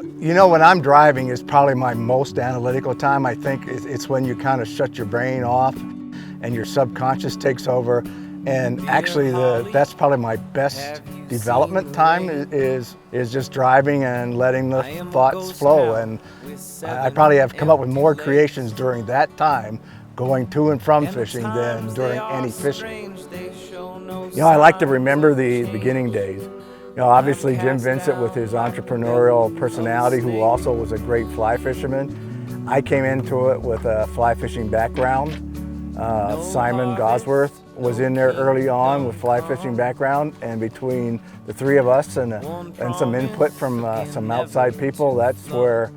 You know, when I'm driving is probably my most analytical time. I think it's when you kind of shut your brain off and your subconscious takes over. And actually that's probably my best development time is just driving and letting the thoughts flow. And I probably have come up with more creations during that time going to and from fishing than during any fishing. You know, I like to remember the beginning days. You know, obviously Jim Vincent with his entrepreneurial personality, who also was a great fly fisherman. I came into it with a fly fishing background. Simon Gosworth was in there early on with fly fishing background, and between the three of us and some input from some outside people, that's where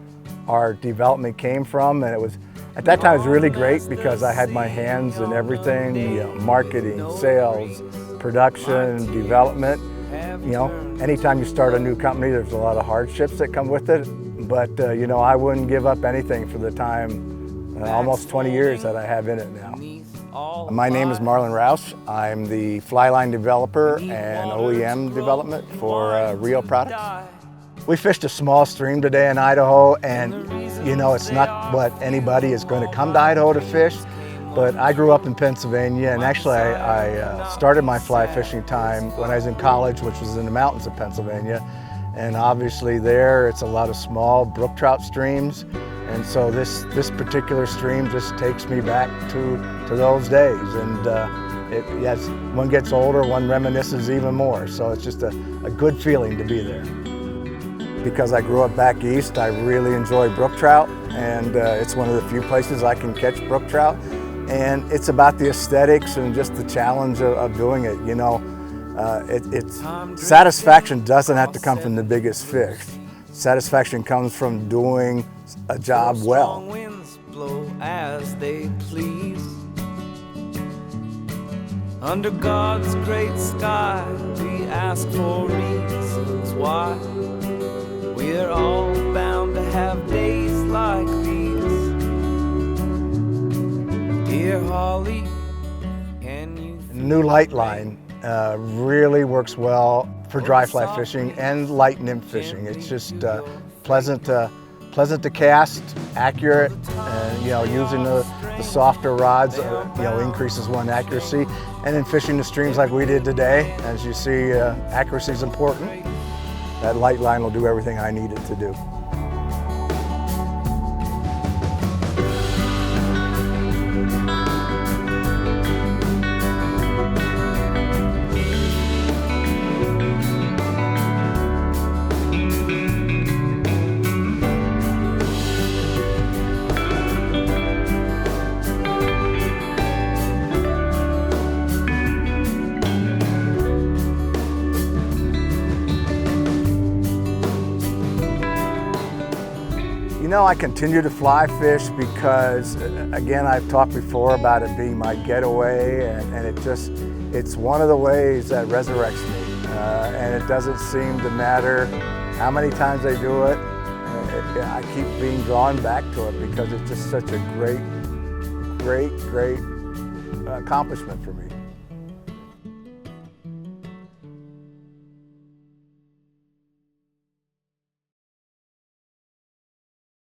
our development came from. And it was, at that time, it was really great because I had my hands in everything, you know, marketing, sales, production, development. You know, anytime you start a new company, there's a lot of hardships that come with it. But, you know, I wouldn't give up anything for the time, almost 20 years that I have in it now. My name is Marlin Roush. I'm the fly line developer and OEM development for RIO products. We fished a small stream today in Idaho, and, you know, it's not what anybody is going to come to Idaho to fish. But I grew up in Pennsylvania, and actually I started my fly fishing time when I was in college, which was in the mountains of Pennsylvania. And obviously there it's a lot of small brook trout streams. And so this particular stream just takes me back to those days. And as one gets older, one reminisces even more. So it's just a good feeling to be there. Because I grew up back east, I really enjoy brook trout, and it's one of the few places I can catch brook trout. And it's about the aesthetics and just the challenge of doing it. You know, satisfaction doesn't have to come from the biggest fish. Satisfaction comes from doing a job well. Winds blow as they please. Under God's great sky, we ask for reasons why we're all bound to have days like these. Dear Holly, can you... New light line really works well for dry fly fishing and light nymph fishing. It's just pleasant to cast, accurate, and, you know, using the softer rods, you know, increases one accuracy. And in fishing the streams like we did today, as you see, accuracy is important. That light line will do everything I need it to do. You know, I continue to fly fish because, again, I've talked before about it being my getaway, and it's one of the ways that resurrects me. And it doesn't seem to matter how many times I do it. I keep being drawn back to it because it's just such a great accomplishment for me.